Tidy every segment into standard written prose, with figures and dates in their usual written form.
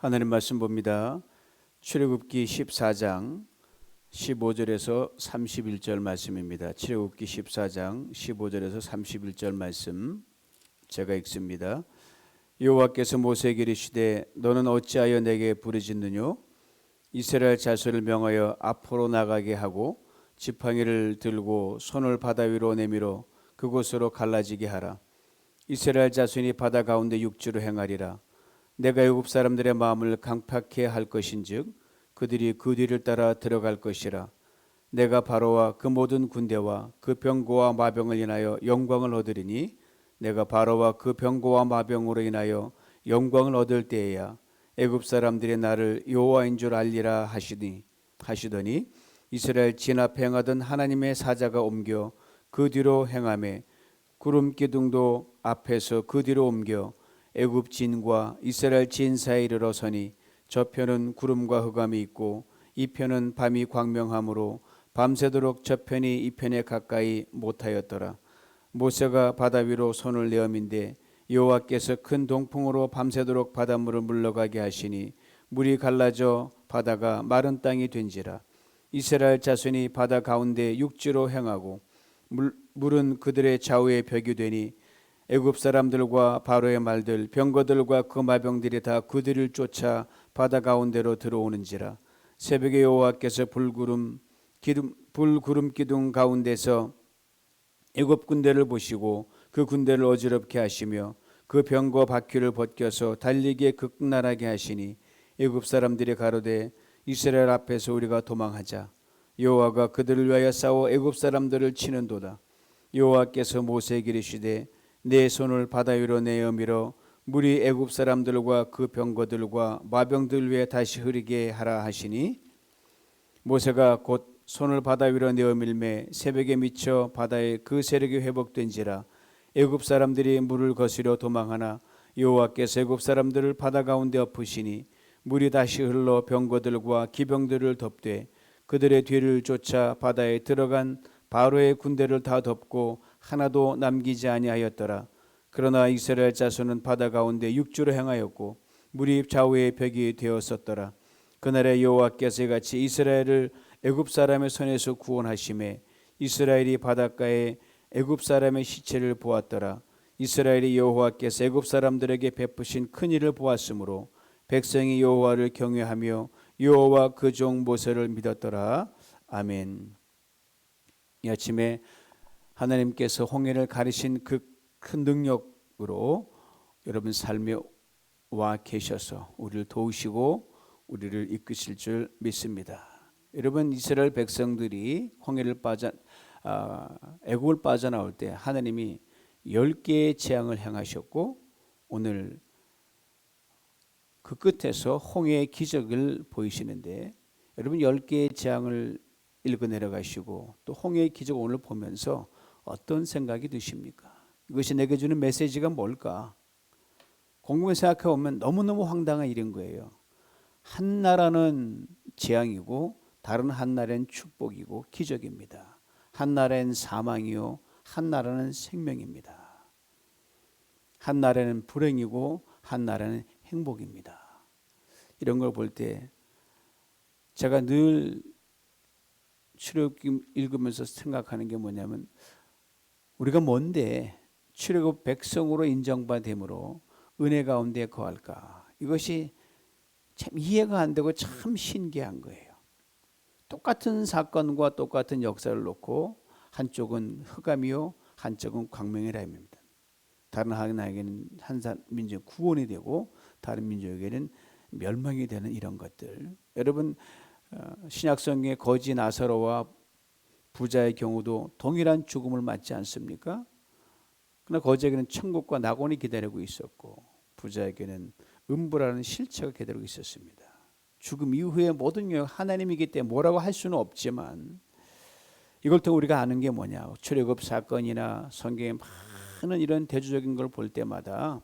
하나님 말씀 봅니다. 출애굽기 14장 15절에서 31절 말씀입니다. 출애굽기 14장 15절에서 31절 말씀 제가 읽습니다. 여호와께서 모세에게 이르시되 너는 어찌하여 내게 부르짖느뇨? 이스라엘 자손을 명하여 앞으로 나가게 하고 지팡이를 들고 손을 바다 위로 내밀어 그곳으로 갈라지게 하라. 이스라엘 자손이 바다 가운데 육지로 행하리라. 내가 애굽 사람들의 마음을 강팍해 할 것인즉 그들이 그 뒤를 따라 들어갈 것이라. 내가 바로와 그 모든 군대와 그 병거와 마병을 인하여 영광을 얻으리니 내가 바로와 그 병거와 마병으로 인하여 영광을 얻을 때에야 애굽 사람들이 나를 여호와인 줄 알리라 하시더니 이스라엘 진 앞에 행하던 하나님의 사자가 옮겨 그 뒤로 행하매 구름 기둥도 앞에서 그 뒤로 옮겨 애굽 진과 이스라엘 진 사이에 이르러서니 저편은 구름과 흑암이 있고 이 편은 밤이 광명하므로 밤새도록 저편이 이 편에 가까이 못하였더라. 모세가 바다 위로 손을 내어민데 여호와께서 큰 동풍으로 밤새도록 바닷물을 물러가게 하시니 물이 갈라져 바다가 마른 땅이 된지라. 이스라엘 자손이 바다 가운데 육지로 행하고 물은 그들의 좌우에 벽이 되니 애굽 사람들과 바로의 말들 병거들과 그 마병들이 다 그들을 쫓아 바다 가운데로 들어오는지라. 새벽에 여호와께서 불구름 기둥 가운데서 애굽 군대를 보시고 그 군대를 어지럽게 하시며 그 병거 바퀴를 벗겨서 달리기에 극날하게 하시니 애굽 사람들이 가로되 이스라엘 앞에서 우리가 도망하자. 여호와가 그들을 위하여 싸워 애굽 사람들을 치는도다. 여호와께서 모세에게 이르시되 내 손을 바다 위로 내어 밀어 물이 애굽 사람들과 그 병거들과 마병들 위에 다시 흐르게 하라 하시니 모세가 곧 손을 바다 위로 내어 밀매 새벽에 미쳐 바다에 그 세력이 회복된지라. 애굽 사람들이 물을 거스려 도망하나 여호와께서 애굽 사람들을 바다 가운데 엎으시니 물이 다시 흘러 병거들과 기병들을 덮되 그들의 뒤를 쫓아 바다에 들어간 바로의 군대를 다 덮고 하나도 남기지 아니하였더라. 그러나 이스라엘 자손은 바다 가운데 육지로 행하였고 물이 좌우에 벽이 되었었더라. 그날에 여호와께서 이같이 이스라엘을 애굽 사람의 손에서 구원하심에 이스라엘이 바닷가에 애굽 사람의 시체를 보았더라. 이스라엘이 여호와께서 애굽 사람들에게 베푸신 큰 일을 보았으므로 백성이 여호와를 경외하며 여호와 그 종 모세를 믿었더라. 아멘. 이 아침에 하나님께서 홍해를 가르신 그 큰 능력으로 여러분 삶에 와 계셔서 우리를 도우시고 우리를 이끄실 줄 믿습니다. 여러분 이스라엘 백성들이 홍해를 애굽을 빠져나올 때 하나님이 10개의 재앙을 행하셨고 오늘 그 끝에서 홍해의 기적을 보이시는데 여러분 10개의 재앙을 읽어 내려가시고 또 홍해의 기적 오늘 보면서 어떤 생각이 드십니까? 이것이 내게 주는 메시지가 뭘까? 곰곰이 생각해 보면 너무너무 황당한 일인 거예요. 한 나라는 재앙이고 다른 한 나라는 축복이고 기적입니다. 한 나라는 사망이요 한 나라는 생명입니다. 한 나라는 불행이고 한 나라는 행복입니다. 이런 걸 볼 때 제가 늘 출애굽기 읽으면서 생각하는 게 뭐냐면 우리가 뭔데 출애굽 백성으로 인정받음으로 은혜 가운데 거할까? 이것이 참 이해가 안 되고 참 신기한 거예요. 똑같은 사건과 똑같은 역사를 놓고 한쪽은 흑암이요 한쪽은 광명이라 입니다. 다른 하나에게는 한 민족 구원이 되고 다른 민족에게는 멸망이 되는 이런 것들. 여러분 신약성경의 거지 나사로와 부자의 경우도 동일한 죽음을 맞지 않습니까? 그러나 거지에게는 천국과 낙원이 기다리고 있었고 부자에게는 음부라는 실체가 기다리고 있었습니다. 죽음 이후의 모든 영역 하나님이기 때문에 뭐라고 할 수는 없지만 이걸 통해 우리가 아는 게 뭐냐? 출애굽 사건이나 성경의 많은 이런 대조적인 걸 볼 때마다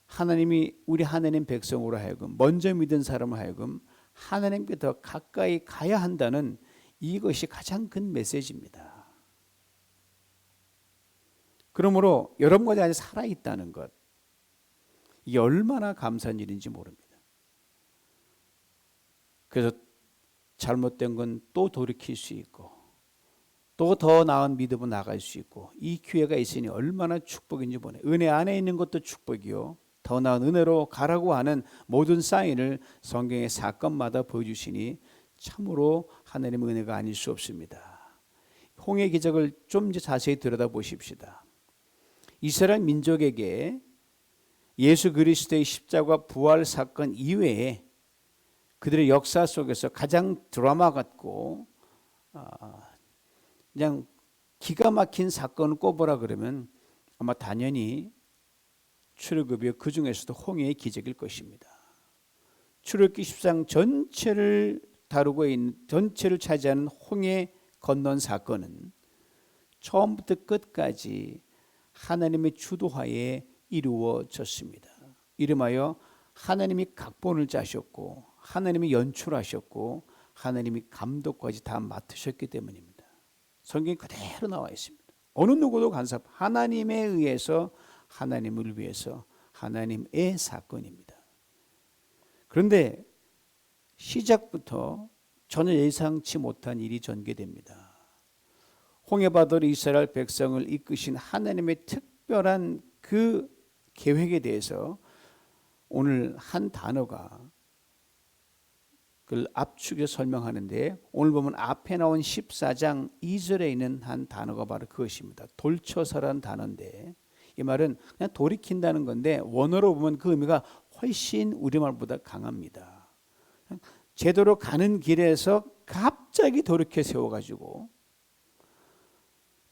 하나님이 우리 하나님 백성으로 하여금 먼저 믿은 사람을 하여금 하나님께 더 가까이 가야 한다는 이것이 가장 큰 메시지입니다. 그러므로 여러분과 내가 살아있다는 것, 이게 얼마나 감사한 일인지 모릅니다. 그래서 잘못된 건 또 돌이킬 수 있고 또 더 나은 믿음으로 나갈 수 있고 이 기회가 있으니 얼마나 축복인지 보네. 은혜 안에 있는 것도 축복이요. 더 나은 은혜로 가라고 하는 모든 사인을 성경의 사건마다 보여주시니 참으로 하나님의 은혜가 아닐 수 없습니다. 홍해 기적을 좀 자세히 들여다보십시다. 이스라엘 민족에게 예수 그리스도의 십자가 부활 사건 이외에 그들의 역사 속에서 가장 드라마 같고 그냥 기가 막힌 사건을 꼽으라 그러면 아마 당연히 출애굽이요, 그 중에서도 홍해의 기적일 것입니다. 출애굽기 10장 전체를 다루고 있는, 전체를 차지하는 홍해 건넌 사건은 처음부터 끝까지 하나님의 주도하에 이루어졌습니다. 이름하여 하나님이 각본을 짜셨고 하나님이 연출하셨고 하나님이 감독까지 다 맡으셨기 때문입니다. 성경이 그대로 나와 있습니다. 어느 누구도 간섭, 하나님에 의해서, 하나님을 위해서, 하나님의 사건입니다. 그런데 시작부터 전혀 예상치 못한 일이 전개됩니다. 홍해바다로 이스라엘 백성을 이끄신 하나님의 특별한 그 계획에 대해서 오늘 한 단어가 그걸 압축해서 설명하는데, 오늘 보면 앞에 나온 14장 2절에 있는 한 단어가 바로 그것입니다. 돌쳐서라는 단어인데, 이 말은 그냥 돌이킨다는 건데 원어로 보면 그 의미가 훨씬 우리말보다 강합니다. 제대로 가는 길에서 갑자기 돌이켜 세워가지고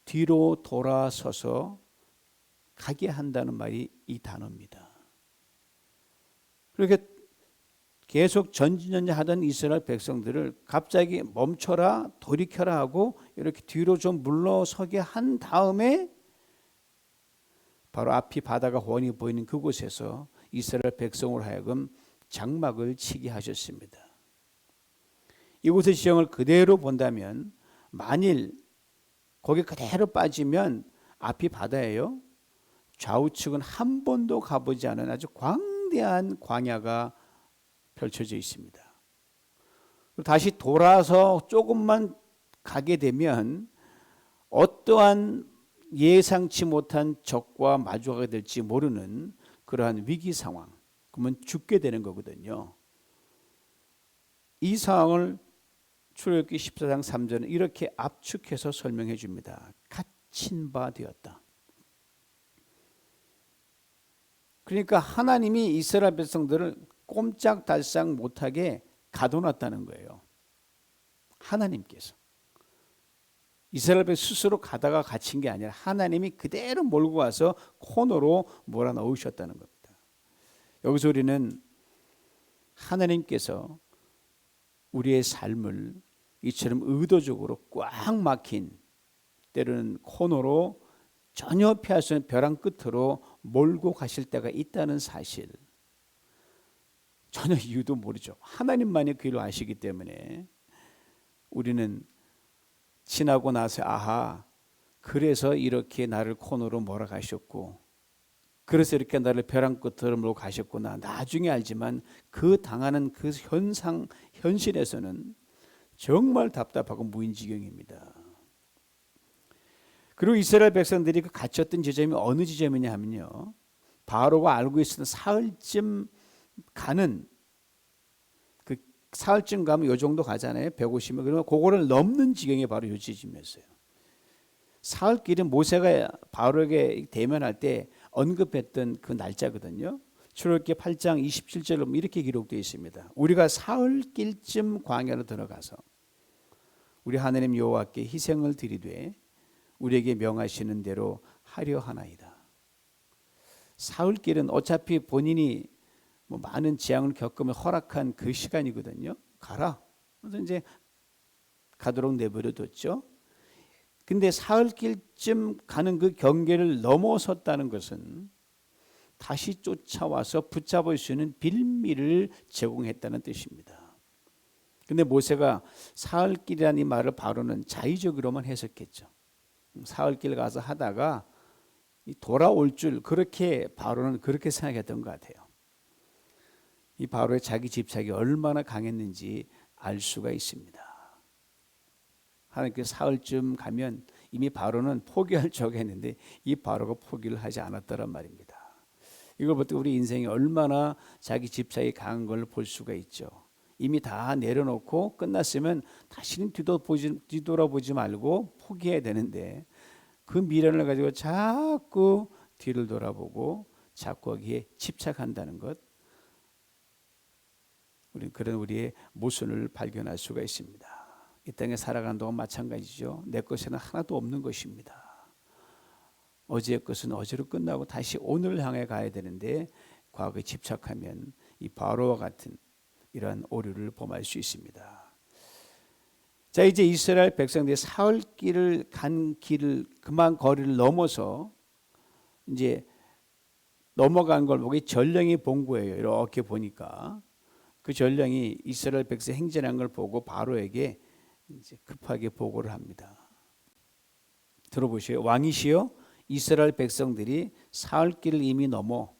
뒤로 돌아서서 가게 한다는 말이 이 단어입니다. 그렇게 계속 전진전진하던 이스라엘 백성들을 갑자기 멈춰라, 돌이켜라 하고 이렇게 뒤로 좀 물러서게 한 다음에 바로 앞이 바다가 훤히 보이는 그곳에서 이스라엘 백성으로 하여금 장막을 치게 하셨습니다. 이곳의 지형을 그대로 본다면 만일 거기 그대로 빠지면 앞이 바다예요. 좌우측은 한 번도 가보지 않은 아주 광대한 광야가 펼쳐져 있습니다. 다시 돌아서 조금만 가게 되면 어떠한 예상치 못한 적과 마주하게 될지 모르는 그러한 위기 상황, 그러면 죽게 되는 거거든요. 이 상황을 출애굽기 14장 3절은 이렇게 압축해서 설명해 줍니다. 갇힌 바 되었다. 그러니까 하나님이 이스라엘 백성들을 꼼짝달싹 못하게 가둬놨다는 거예요. 하나님께서. 이스라엘 백성 스스로 가다가 갇힌 게 아니라 하나님이 그대로 몰고 와서 코너로 몰아넣으셨다는 겁니다. 여기서 우리는 하나님께서 우리의 삶을 이처럼 의도적으로 꽉 막힌, 때로는 코너로 전혀 피할 수 없는 벼랑 끝으로 몰고 가실 때가 있다는 사실, 전혀 이유도 모르죠. 하나님만이 그 일을 아시기 때문에 우리는 지나고 나서 아하, 그래서 이렇게 나를 코너로 몰아가셨고, 그래서 이렇게 나를 벼랑 끝으로 몰고 가셨구나, 나중에 알지만 그 당하는 그 현실에서는 정말 답답하고 무인지경입니다. 그리고 이스라엘 백성들이 그 갇혔던 지점이 어느 지점이냐 하면요, 바로가 알고 있었던 사흘쯤 가는, 그 사흘쯤 가면 요 정도 가잖아요. 150면. 그러면 그거를 넘는 지경이 바로 요 지점이었어요. 사흘길은 모세가 바로에게 대면할 때 언급했던 그 날짜거든요. 출애굽기 8장 27절로 이렇게 기록되어 있습니다. 우리가 사흘길쯤 광야로 들어가서 우리 하나님 여호와께 희생을 드리되 우리에게 명하시는 대로 하려 하나이다. 사흘길은 어차피 본인이 많은 재앙을 겪으면 허락한 그 시간이거든요. 가라. 그래서 이제 가도록 내버려뒀죠. 근데 사흘길쯤 가는 그 경계를 넘어섰다는 것은 다시 쫓아와서 붙잡을 수 있는 빌미를 제공했다는 뜻입니다. 근데 모세가 사흘길이라는 이 말을 바로는 자의적으로만 해석했죠. 사흘길 가서 하다가 돌아올 줄, 그렇게 바로는 그렇게 생각했던 것 같아요. 이 바로의 자기 집착이 얼마나 강했는지 알 수가 있습니다. 하나님께서 사흘쯤 가면 이미 바로는 포기할 적이 했는데 이 바로가 포기를 하지 않았다란 말입니다. 이걸 볼 때 우리 인생이 얼마나 자기 집착이 강한 걸 볼 수가 있죠. 이미 다 내려놓고 끝났으면 다시는 뒤돌아보지 말고 포기해야 되는데 그 미련을 가지고 자꾸 뒤를 돌아보고 자꾸 거기에 집착한다는 것, 우리는 그런 우리의 모순을 발견할 수가 있습니다. 이 땅에 살아가는 동안 마찬가지죠. 내 것에는 하나도 없는 것입니다. 어제의 것은 어제로 끝나고 다시 오늘을 향해 가야 되는데 과거에 집착하면 이 바로와 같은 이러한 오류를 범할 수 있습니다. 자, 이제 이스라엘 백성들이 사흘 길을 간 길을 그만 거리를 넘어서 이제 넘어간 걸 보고 전령이 본 거예요. 이렇게 보니까 그 전령이 이스라엘 백성 행진한 걸 보고 바로에게 이제 급하게 보고를 합니다. 들어보시오. 왕이시여, 이스라엘 백성들이 사흘 길을 이미 넘어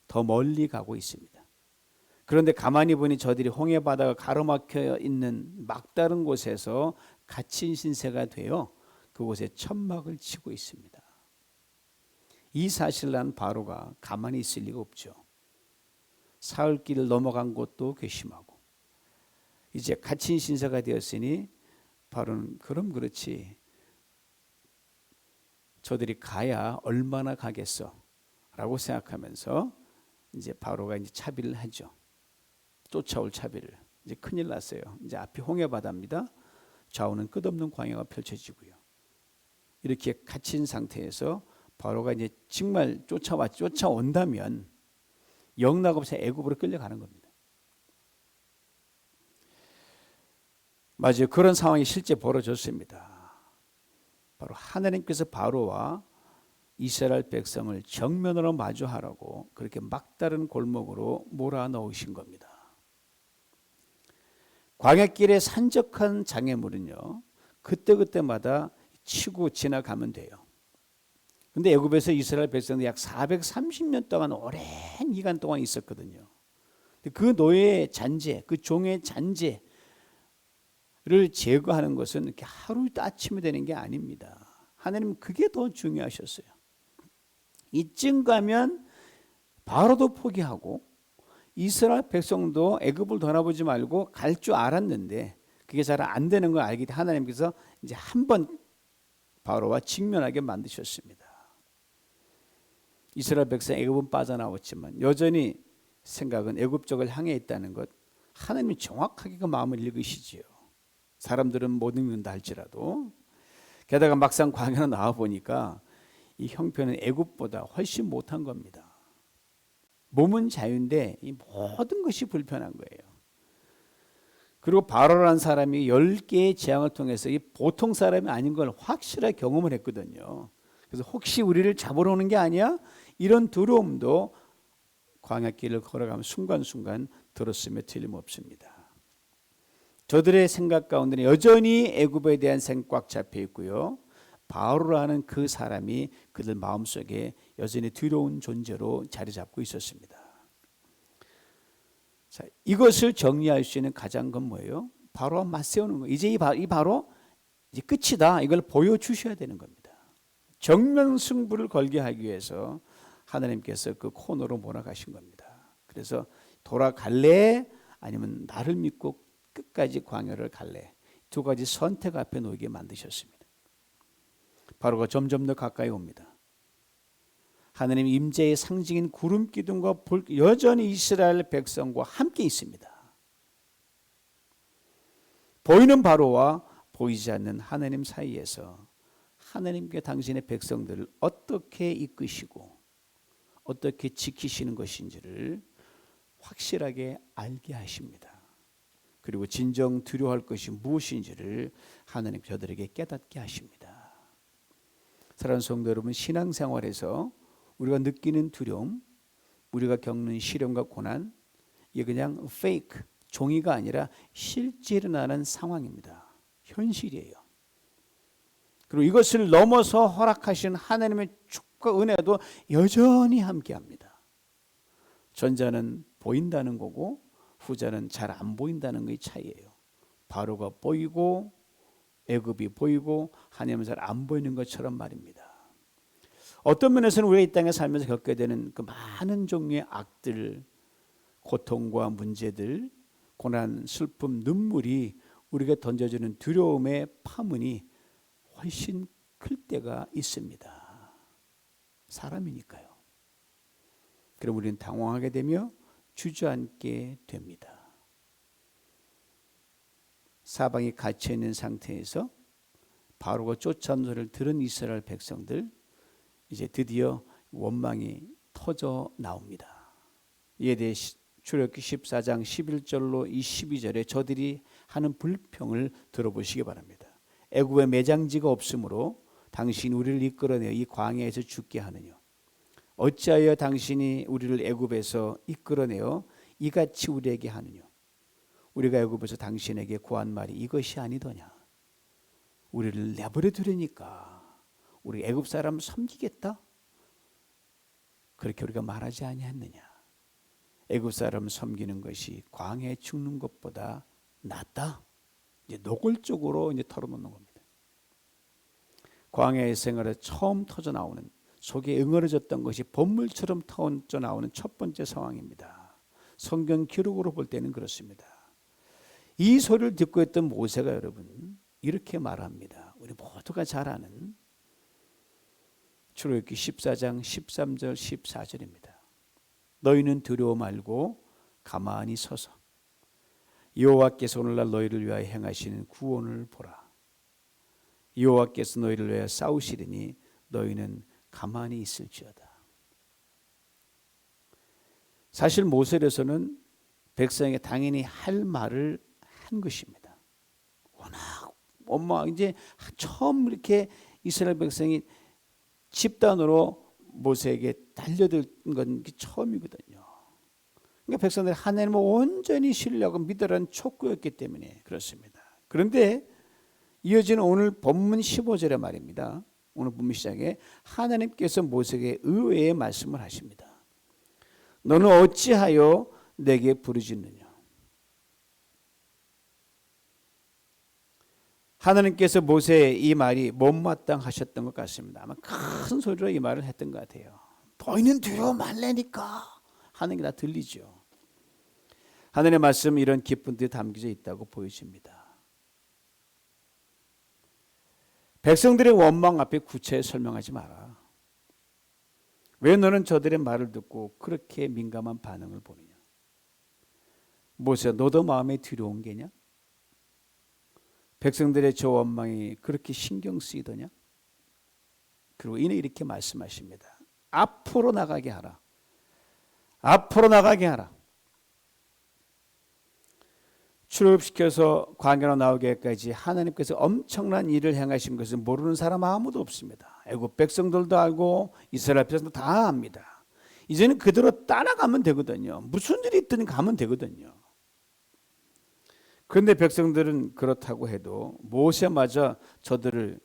더 멀리 가고 있습니다. 그런데 가만히 보니 저들이 홍해 바다가 가로막혀 있는 막다른 곳에서 갇힌 신세가 되어 그곳에 천막을 치고 있습니다. 이 사실을 안 바로가 가만히 있을 리가 없죠. 사흘 길을 넘어간 곳도 괘씸하고 이제 갇힌 신세가 되었으니 바로는 그럼 그렇지, 저들이 가야 얼마나 가겠어 라고 생각하면서 이제 바로가 이제 차비를 하죠. 쫓아올 차비를. 이제 큰일 났어요. 이제 앞이 홍해바다입니다. 좌우는 끝없는 광야가 펼쳐지고요. 이렇게 갇힌 상태에서 바로가 이제 정말 쫓아온다면 영락없이 애굽으로 끌려가는 겁니다. 맞아요. 그런 상황이 실제 벌어졌습니다. 바로 하나님께서 바로와 이스라엘 백성을 정면으로 마주하라고 그렇게 막다른 골목으로 몰아넣으신 겁니다. 광야길의 산적한 장애물은요, 그때그때마다 치고 지나가면 돼요. 근데 애굽에서 이스라엘 백성들이 약 430년 동안 오랜 기간 동안 있었거든요. 그 노예의 잔재, 그 종의 잔재를 제거하는 것은 이렇게 하루 아침에 되는 게 아닙니다. 하나님은 그게 더 중요하셨어요. 이쯤 가면 바로도 포기하고 이스라엘 백성도 애굽을 떠나보지 말고 갈 줄 알았는데 그게 잘 안 되는 걸 알기 때문에 하나님께서 이제 한번 바로와 직면하게 만드셨습니다. 이스라엘 백성 애굽은 빠져나왔지만 여전히 생각은 애굽 쪽을 향해 있다는 것, 하나님이 정확하게 그 마음을 읽으시지요. 사람들은 못 읽는다 할지라도. 게다가 막상 광야로 나와 보니까 이 형편은 애굽보다 훨씬 못한 겁니다. 몸은 자유인데 이 모든 것이 불편한 거예요. 그리고 바로라는 사람이 10개의 재앙을 통해서 이 보통 사람이 아닌 걸 확실하게 경험을 했거든요. 그래서 혹시 우리를 잡으러 오는 게 아니야? 이런 두려움도 광야길을 걸어가면 순간순간 들었음에 틀림없습니다. 저들의 생각 가운데는 여전히 애굽에 대한 생각 꽉 잡혀 있고요. 바로라는 그 사람이 그들 마음속에 여전히 두려운 존재로 자리 잡고 있었습니다. 자, 이것을 정리할 수 있는 가장 건 뭐예요? 바로와 맞세우는 거예요. 이제 이 바로 이제 끝이다. 이걸 보여주셔야 되는 겁니다. 정면 승부를 걸게 하기 위해서 하나님께서 그 코너로 몰아가신 겁니다. 그래서 돌아갈래? 아니면 나를 믿고 끝까지 광야를 갈래? 두 가지 선택 앞에 놓이게 만드셨습니다. 바로가 점점 더 가까이 옵니다. 하나님 임재의 상징인 구름 기둥과 불 여전히 이스라엘 백성과 함께 있습니다. 보이는 바로와 보이지 않는 하나님 사이에서 하나님께 당신의 백성들을 어떻게 이끄시고 어떻게 지키시는 것인지를 확실하게 알게 하십니다. 그리고 진정 두려워할 것이 무엇인지를 하나님 저들에게 깨닫게 하십니다. 사랑하는 성도 여러분, 신앙생활에서 우리가 느끼는 두려움, 우리가 겪는 시련과 고난, 이게 그냥 페이크, 종이가 아니라 실제 일어나는 상황입니다. 현실이에요. 그리고 이것을 넘어서 허락하신 하나님의 축복과 은혜도 여전히 함께합니다. 전자는 보인다는 거고 후자는 잘 안 보인다는 것의 차이예요. 바로가 보이고 애굽이 보이고 하나님은 잘 안 보이는 것처럼 말입니다. 어떤 면에서는 우리가 이 땅에 살면서 겪게 되는 그 많은 종류의 악들, 고통과 문제들, 고난, 슬픔, 눈물이 우리가 던져주는 두려움의 파문이 훨씬 클 때가 있습니다. 사람이니까요. 그럼 우리는 당황하게 되며 주저앉게 됩니다. 사방이 갇혀있는 상태에서 바로가 쫓아오는 소리를 들은 이스라엘 백성들, 이제 드디어 원망이 터져 나옵니다. 이에 대해 출애굽기 14장 11절로 22절에 저들이 하는 불평을 들어보시기 바랍니다. 애굽에 매장지가 없으므로 당신이 우리를 이끌어내어 이 광야에서 죽게 하느냐. 어찌하여 당신이 우리를 애굽에서 이끌어내어 이같이 우리에게 하느냐. 우리가 애굽에서 당신에게 구한 말이 이것이 아니더냐. 우리를 내버려 두려니까 우리 애굽 사람 섬기겠다? 그렇게 우리가 말하지 아니했느냐. 애굽 사람 섬기는 것이 광야에 죽는 것보다 낫다. 이제 노골적으로 이제 털어놓는 겁니다. 광야의 생활에 처음 터져 나오는, 속에 응어려졌던 것이 본물처럼 터져 나오는 첫 번째 상황입니다. 성경 기록으로 볼 때는 그렇습니다. 이 소리를 듣고 있던 모세가 여러분 이렇게 말합니다. 우리 모두가 잘 아는 출애굽기 14장 13절 14절입니다. 너희는 두려워 말고 가만히 서서 여호와께서 오늘날 너희를 위하여 행하시는 구원을 보라. 여호와께서 너희를 위하여 싸우시리니 너희는 가만히 있을지어다. 사실 모세에서는 백성에게 당연히 할 말을 한 것입니다. 워낙 이제 처음 이렇게 이스라엘 백성이 집단으로 모세에게 달려든 건 처음이거든요. 그러니까 백성들이 하나님을 온전히 신뢰하고 믿으라는 촉구였기 때문에 그렇습니다. 그런데 이어지는 오늘 본문 15절의 말입니다. 오늘 본문 시작에 하나님께서 모세에게 의외의 말씀을 하십니다. 너는 어찌하여 내게 부르짖느냐. 하나님께서 모세의 이 말이 못마땅하셨던 것 같습니다. 아마 큰 소리로 이 말을 했던 것 같아요. 너희는 두려워 말라니까 하는 게 다 들리죠. 하나님의 말씀 이런 기쁨들이 담겨져 있다고 보여집니다. 백성들의 원망 앞에 구체에 설명하지 마라. 왜 너는 저들의 말을 듣고 그렇게 민감한 반응을 보느냐. 모세야 너도 마음에 두려운 게냐? 백성들의 저 원망이 그렇게 신경 쓰이더냐? 그리고 이는 이렇게 말씀하십니다. 앞으로 나가게 하라. 앞으로 나가게 하라. 출애굽시켜서 광야로 나오기까지 하나님께서 엄청난 일을 행하신 것을 모르는 사람 아무도 없습니다. 애굽 백성들도 알고 이스라엘 백성도 다 압니다. 이제는 그대로 따라가면 되거든요. 무슨 일이 있든 가면 되거든요. 그런데 백성들은 그렇다고 해도 모세마저 저들을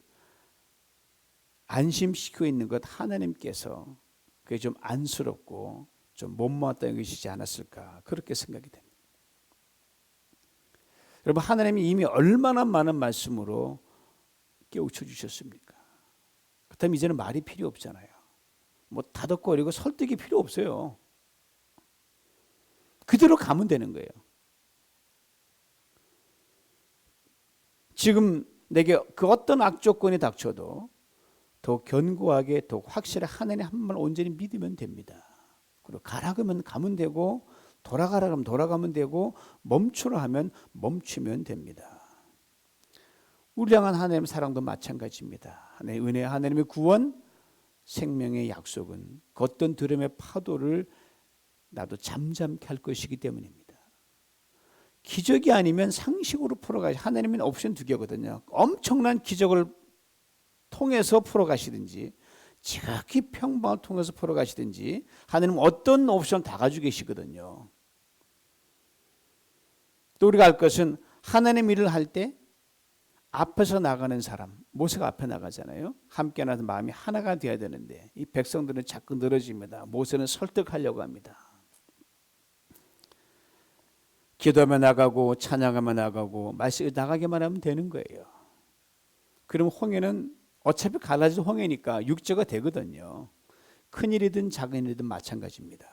안심시키고 있는 것 하나님께서 그게 좀 안쓰럽고 좀 못마땅한 것이지 않았을까 그렇게 생각이 됩니다. 여러분 하나님이 이미 얼마나 많은 말씀으로 깨우쳐 주셨습니까? 그렇다면 이제는 말이 필요 없잖아요. 뭐 다독거리고 설득이 필요 없어요. 그대로 가면 되는 거예요. 지금 내게 그 어떤 악조건이 닥쳐도 더 견고하게 더 확실히 하나님 한 번 온전히 믿으면 됩니다. 그리고 가라 그러면 가면 되고 돌아가라 그러면 돌아가면 되고 멈추라 하면 멈추면 됩니다. 우리 향한 하나님의 사랑도 마찬가지입니다. 하나님의 은혜, 하나님의 구원, 생명의 약속은 그 어떤 두려움의 파도를 나도 잠잠케 할 것이기 때문입니다. 기적이 아니면 상식으로 풀어가시. 하나님은 옵션 2개거든요. 엄청난 기적을 통해서 풀어가시든지 지극히 평방을 통해서 풀어가시든지 하나님은 어떤 옵션 다 가지고 계시거든요. 또 우리가 알 것은 하나님 일을 할 때 앞에서 나가는 사람, 모세가 앞에 나가잖아요. 함께 나서 마음이 하나가 되어야 되는데 이 백성들은 자꾸 늘어집니다. 모세는 설득하려고 합니다. 기도하며 나가고 찬양하며 나가고 말씀 나가기만 하면 되는 거예요. 그럼 홍해는 어차피 갈라진 홍해니까 육조가 되거든요. 큰일이든 작은 일이든 마찬가지입니다.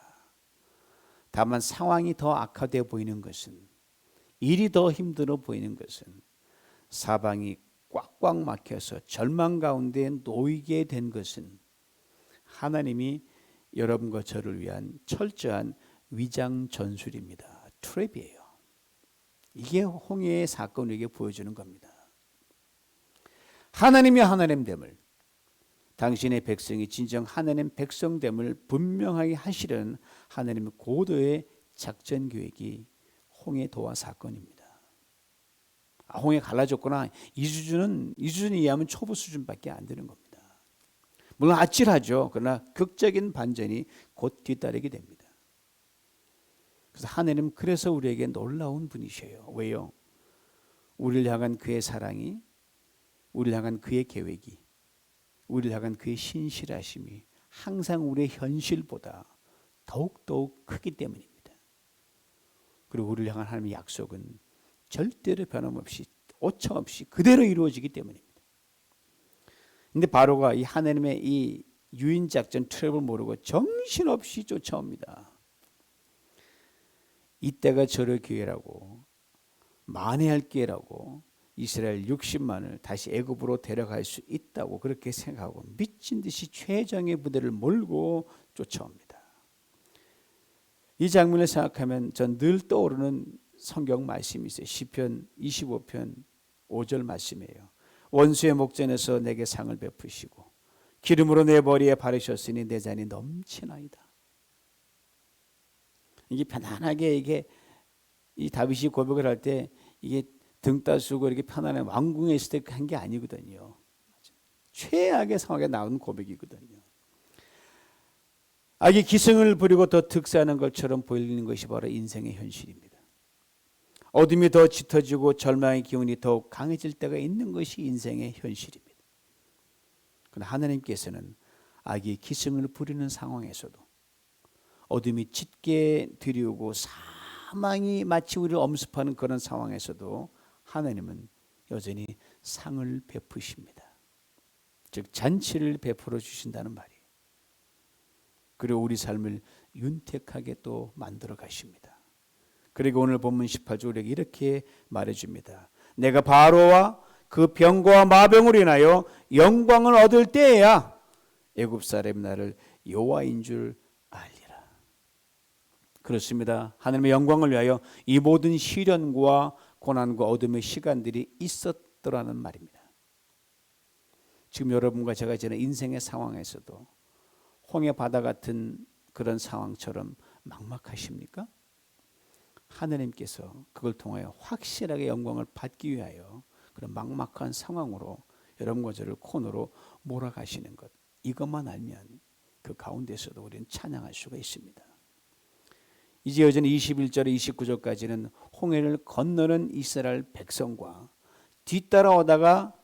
다만 상황이 더 악화되어 보이는 것은, 일이 더 힘들어 보이는 것은 사방이 꽉꽉 막혀서 절망 가운데 놓이게 된 것은 하나님이 여러분과 저를 위한 철저한 위장 전술입니다. 트랩이에요. 이게 홍해의 사건을 이게 보여주는 겁니다. 하나님이 하나님됨을, 당신의 백성이 진정 하나님 백성됨을 분명하게 하시려는 하나님의 고도의 작전 계획이 홍해 도화 사건입니다. 홍해 갈라졌구나. 이 수준에 의하면 초보 수준밖에 안 되는 겁니다. 물론 아찔하죠. 그러나 극적인 반전이 곧 뒤따르게 됩니다. 그래서 하나님 그래서 우리에게 놀라운 분이셔요. 왜요? 우리를 향한 그의 사랑이, 우리를 향한 그의 계획이, 우리를 향한 그의 신실하심이 항상 우리의 현실보다 더욱더욱 크기 때문입니다. 그리고 우리를 향한 하나님의 약속은 절대로 변함없이 오차없이 그대로 이루어지기 때문입니다. 근데 바로가 이 하나님의 이 유인작전 트랩을 모르고 정신없이 쫓아옵니다. 이때가 저의 기회라고, 만회할 기회라고 이스라엘 60만을 다시 애굽으로 데려갈 수 있다고 그렇게 생각하고 미친 듯이 최정의 부대를 몰고 쫓아옵니다. 이 장면을 생각하면 전 늘 떠오르는 성경 말씀이 있어요. 시편 25편 5절 말씀이에요. 원수의 목전에서 내게 상을 베푸시고 기름으로 내 머리에 바르셨으니 내 잔이 넘치나이다. 이게 편안하게 이게 이 다윗이 고백을 할 때 이게 등 따쓰고 이렇게 편안한 왕궁에 있을 때 한 게 아니거든요. 최악의 상황에 나온 고백이거든요. 악이 기승을 부리고 더 득세하는 것처럼 보이는 것이 바로 인생의 현실입니다. 어둠이 더 짙어지고 절망의 기운이 더욱 강해질 때가 있는 것이 인생의 현실입니다. 그러나 하나님께서는 악이 기승을 부리는 상황에서도 어둠이 짙게 드리우고 사망이 마치 우리를 엄습하는 그런 상황에서도 하나님은 여전히 상을 베푸십니다. 즉 잔치를 베풀어 주신다는 말이에요. 그리고 우리 삶을 윤택하게 또 만들어 가십니다. 그리고 오늘 본문 18절 우리에게 이렇게 말해줍니다. 내가 바로와 그 병거와 마병으로 인하여 영광을 얻을 때에야 애굽 사람 나를 여호와인 줄 알리라. 그렇습니다. 하나님의 영광을 위하여 이 모든 시련과 고난과 어둠의 시간들이 있었더라는 말입니다. 지금 여러분과 제가 지낸 인생의 상황에서도 홍해 바다 같은 그런 상황처럼 막막하십니까? 하나님께서 그걸 통하여 확실하게 영광을 받기 위하여 그런 막막한 상황으로 여러분과 저를 코너로 몰아가시는 것, 이것만 알면 그 가운데서도 우리는 찬양할 수가 있습니다. 이제 여전히 21절 29절까지는 홍해를 건너는 이스라엘 백성과 뒤따라오다가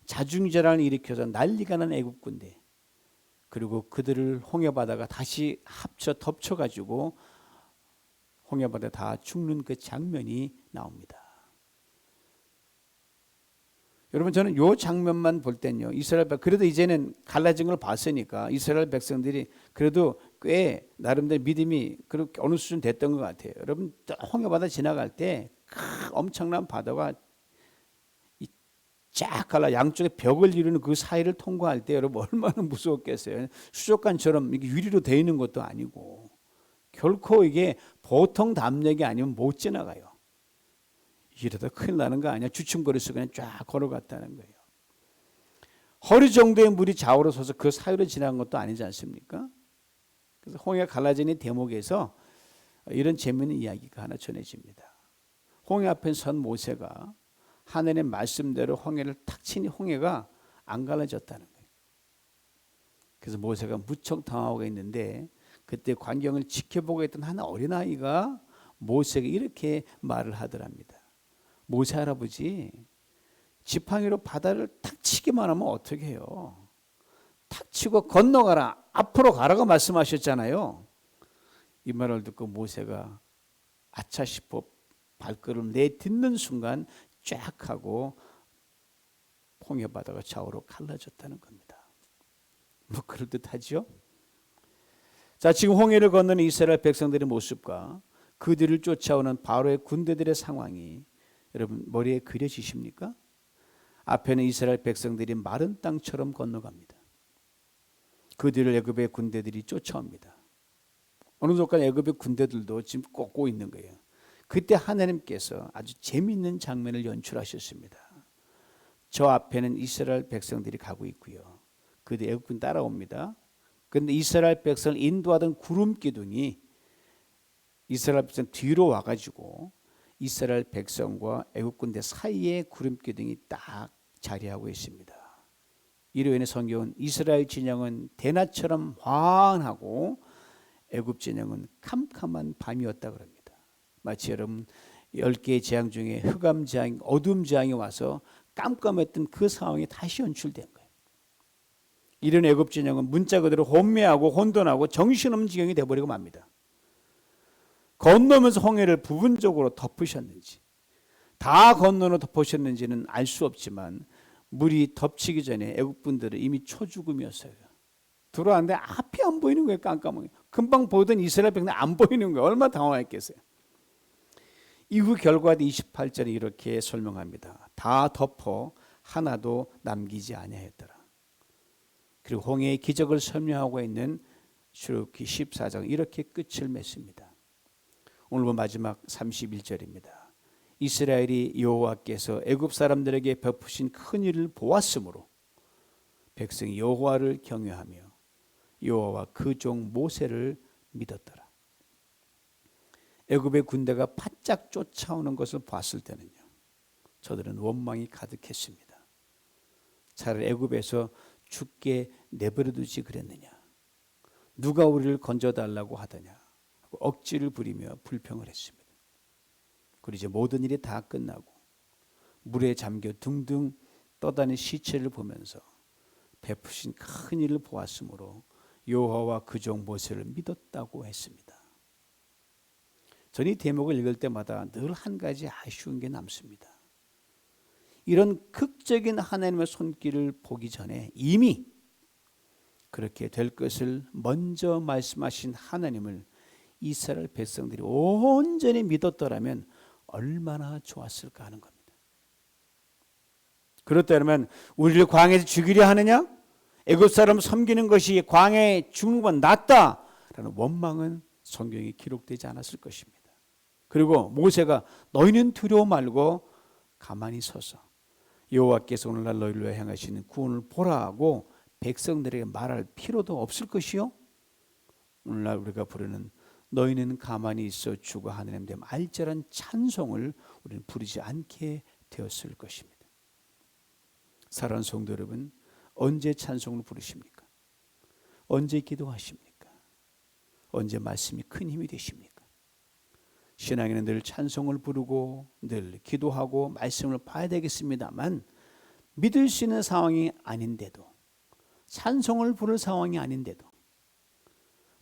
자중질환을 일으켜서 난리가 난 애국 군대, 그리고 그들을 홍해바다가 다시 합쳐 덮쳐가지고 홍해바다에 다 죽는 그 장면이 나옵니다. 여러분, 저는 이 장면만 볼 때는요, 이스라엘 그래도 이제는 갈라진 걸 봤으니까 이스라엘 백성들이 그래도 꽤 나름대로 믿음이 그렇게 어느 수준 됐던 것 같아요. 여러분, 홍해바다 지나갈 때 엄청난 바다가 쫙 갈라 양쪽에 벽을 이루는 그 사이를 통과할 때 여러분 얼마나 무서웠겠어요. 수족관처럼 이게 유리로 되어 있는 것도 아니고 결코 이게 보통 담력이 아니면 못 지나가요. 이러다 큰일 나는 거 아니야. 주춤거려서 그냥 쫙 걸어갔다는 거예요. 허리 정도의 물이 좌우로 서서 그 사이로 지나간 것도 아니지 않습니까? 그래서 홍해가 갈라지는 대목에서 이런 재미있는 이야기가 하나 전해집니다. 홍해 앞에 선 모세가 하나님의 말씀대로 홍해를 탁 치니 홍해가 안 갈라졌다는 거예요. 그래서 모세가 무척 당하고 있는데 그때 광경을 지켜보고 있던 한 어린아이가 모세에게 이렇게 말을 하더랍니다. 모세 할아버지, 지팡이로 바다를 탁 치기만 하면 어떻게 해요? 탁 치고 건너가라, 앞으로 가라고 말씀하셨잖아요. 이 말을 듣고 모세가 아차 싶어 발걸음 내딛는 순간 쫙 하고 홍해 바다가 좌우로 갈라졌다는 겁니다. 뭐 그럴듯하죠? 자, 지금 홍해를 건너는 이스라엘 백성들의 모습과 그들을 쫓아오는 바로의 군대들의 상황이 여러분 머리에 그려지십니까? 앞에는 이스라엘 백성들이 마른 땅처럼 건너갑니다. 그들을 애굽의 군대들이 쫓아옵니다. 어느 순간 애굽의 군대들도 지금 꽂고 있는 거예요. 그때 하나님께서 아주 재미있는 장면을 연출하셨습니다. 저 앞에는 이스라엘 백성들이 가고 있고요. 그들 애굽군 따라옵니다. 그런데 이스라엘 백성을 인도하던 구름 기둥이 이스라엘 백성 뒤로 와가지고 이스라엘 백성과 애굽 군대 사이에 구름 기둥이 딱 자리하고 있습니다. 이로 인해 성경은 이스라엘 진영은 대낮처럼 환하고 애굽 진영은 캄캄한 밤이었다 그럽니다. 마치 여러분 10개의 재앙 중에 흑암 재앙, 어둠 재앙이 와서 깜깜했던 그 상황이 다시 연출된 거예요. 이런 애굽 진영은 문자 그대로 혼미하고 혼돈하고 정신없는 지경이 되어버리고 맙니다. 건너면서 홍해를 부분적으로 덮으셨는지 다 건너서 덮으셨는지는 알 수 없지만 물이 덮치기 전에 애굽 분들은 이미 초죽음이었어요. 들어왔는데 앞이 안 보이는 거예요. 깜깜하게. 금방 보던 이스라엘 백성이 안 보이는 거예요. 얼마나 당황했겠어요. 이후 결과 28절에 이렇게 설명합니다. 다 덮어 하나도 남기지 아니하였더라. 그리고 홍해의 기적을 설명하고 있는 출애굽기 14장 이렇게 끝을 맺습니다. 오늘 마지막 31절입니다. 이스라엘이 여호와께서 애굽 사람들에게 베푸신 큰 일을 보았으므로 백성이 여호와를 경외하며 여호와와 그 종 모세를 믿었더라. 애굽의 군대가 바짝 쫓아오는 것을 봤을 때는요, 저들은 원망이 가득했습니다. 차라리 애굽에서 죽게 내버려두지 그랬느냐, 누가 우리를 건져달라고 하더냐 하고 억지를 부리며 불평을 했습니다. 그리고 이제 모든 일이 다 끝나고 물에 잠겨 둥둥 떠다니는 시체를 보면서 베푸신 큰 일을 보았으므로 여호와와 그 종 모세를 믿었다고 했습니다. 저는 이 대목을 읽을 때마다 늘 한 가지 아쉬운 게 남습니다. 이런 극적인 하나님의 손길을 보기 전에 이미 그렇게 될 것을 먼저 말씀하신 하나님을 이스라엘 백성들이 온전히 믿었더라면 얼마나 좋았을까 하는 겁니다. 그렇다면 우리를 광야에서 죽이려 하느냐? 애굽 사람 섬기는 것이 광야에 죽는 것보다 낫다라는 원망은 성경에 기록되지 않았을 것입니다. 그리고 모세가 너희는 두려워 말고 가만히 서서 여호와께서 오늘날 너희를 위하여 행하시는 구원을 보라 하고 백성들에게 말할 필요도 없을 것이요, 오늘날 우리가 부르는 너희는 가만히 있어 주가 하느님 됨 알뜰한 찬송을 우리는 부르지 않게 되었을 것입니다. 사랑하는 성도 여러분, 언제 찬송을 부르십니까? 언제 기도하십니까? 언제 말씀이 큰 힘이 되십니까? 신앙에는 늘 찬송을 부르고 늘 기도하고 말씀을 봐야 되겠습니다만, 믿을 수 있는 상황이 아닌데도, 찬송을 부를 상황이 아닌데도,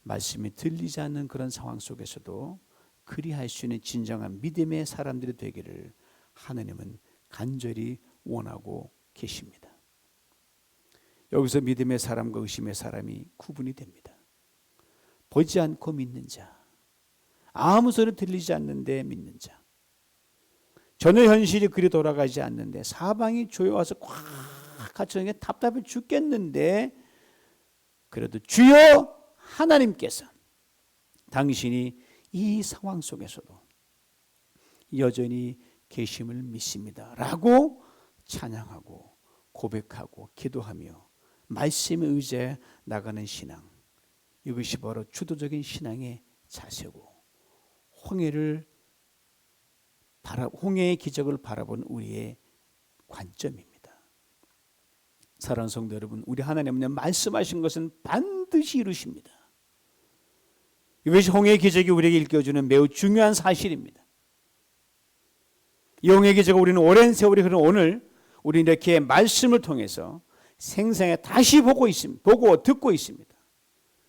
말씀이 들리지 않는 그런 상황 속에서도 그리할 수 있는 진정한 믿음의 사람들이 되기를 하나님은 간절히 원하고 계십니다. 여기서 믿음의 사람과 의심의 사람이 구분이 됩니다. 보지 않고 믿는 자, 아무 소리 들리지 않는데 믿는 자, 전혀 현실이 그리 돌아가지 않는데 사방이 조여와서 꽉 갇혀있는 게 답답해 죽겠는데 그래도 주여 하나님께서 당신이 이 상황 속에서도 여전히 계심을 믿습니다 라고 찬양하고 고백하고 기도하며 말씀에 의지해 나가는 신앙, 이것이 바로 주도적인 신앙의 자세고 홍해의 기적을 바라본 우리의 관점입니다. 사랑하는 성도 여러분, 우리 하나님은 말씀하신 것은 반드시 이루십니다. 이것이 홍해의 기적이 우리에게 일깨워주는 매우 중요한 사실입니다. 이 홍해의 기적을 우리는 오랜 세월이 흐른 오늘 우리는 이렇게 말씀을 통해서 생생하게 다시 보고 있습니다. 보고 듣고 있습니다.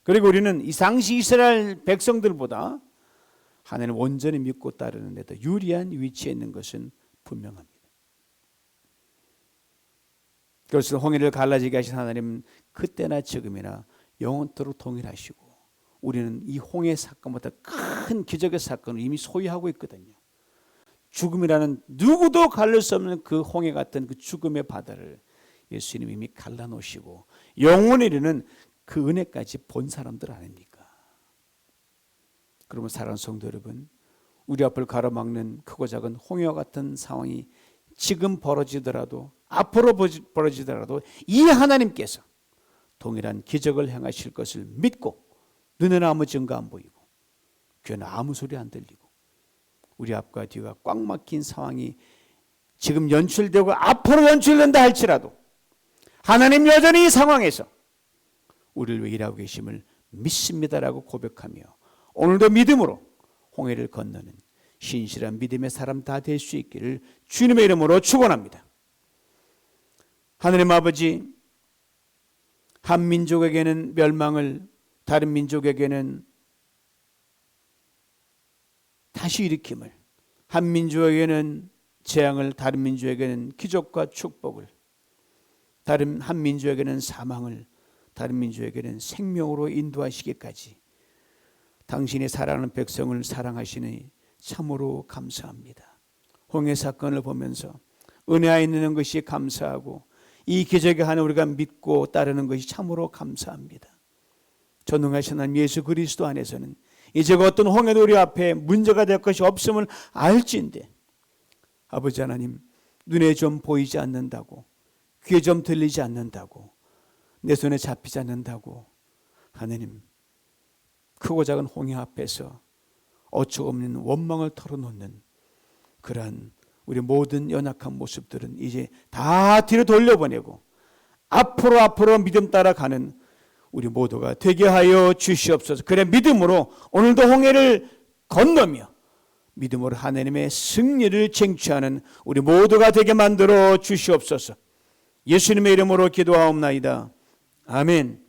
그리고 우리는 이 당시 이스라엘 백성들보다 하나님을 온전히 믿고 따르는 데도 유리한 위치에 있는 것은 분명합니다. 그래서 홍해를 갈라지게 하신 하나님은 그때나 지금이나 영원토록 동일하시고 우리는 이 홍해 사건보다 큰 기적의 사건을 이미 소유하고 있거든요. 죽음이라는 누구도 갈릴 수 없는 그 홍해 같은 그 죽음의 바다를 예수님이 이미 갈라놓으시고 영원에 이르는 그 은혜까지 본 사람들 아닙니까? 그러면 사랑하는 성도 여러분, 우리 앞을 가로막는 크고 작은 홍해와 같은 상황이 지금 벌어지더라도 앞으로 벌어지더라도 이 하나님께서 동일한 기적을 행하실 것을 믿고 눈에는 아무 증거 안 보이고 귀에는 아무 소리 안 들리고 우리 앞과 뒤가 꽉 막힌 상황이 지금 연출되고 앞으로 연출된다 할지라도 하나님 여전히 이 상황에서 우리를 위해 일하고 계심을 믿습니다라고 고백하며 오늘도 믿음으로 홍해를 건너는 신실한 믿음의 사람 다 될 수 있기를 주님의 이름으로 축원합니다. 하나님 아버지, 한 민족에게는 멸망을, 다른 민족에게는 다시 일으킴을, 한 민족에게는 재앙을, 다른 민족에게는 기적과 축복을, 한 민족에게는 사망을, 다른 민족에게는 생명으로 인도하시기까지 당신이 사랑하는 백성을 사랑하시니 참으로 감사합니다. 홍해 사건을 보면서 은혜가 있는 것이 감사하고 이 기적의 하나 우리가 믿고 따르는 것이 참으로 감사합니다. 전능하신 하나님 예수 그리스도 안에서는 이제 어떤 홍해도 우리 앞에 문제가 될 것이 없음을 알지인데 아버지 하나님, 눈에 좀 보이지 않는다고, 귀에 좀 들리지 않는다고, 내 손에 잡히지 않는다고 하나님 크고 작은 홍해 앞에서 어처 없는 원망을 털어놓는 그러한 우리 모든 연약한 모습들은 이제 다 뒤로 돌려보내고 앞으로 믿음 따라가는 우리 모두가 되게 하여 주시옵소서. 그래 믿음으로 오늘도 홍해를 건너며 믿음으로 하나님의 승리를 쟁취하는 우리 모두가 되게 만들어 주시옵소서. 예수님의 이름으로 기도하옵나이다. 아멘.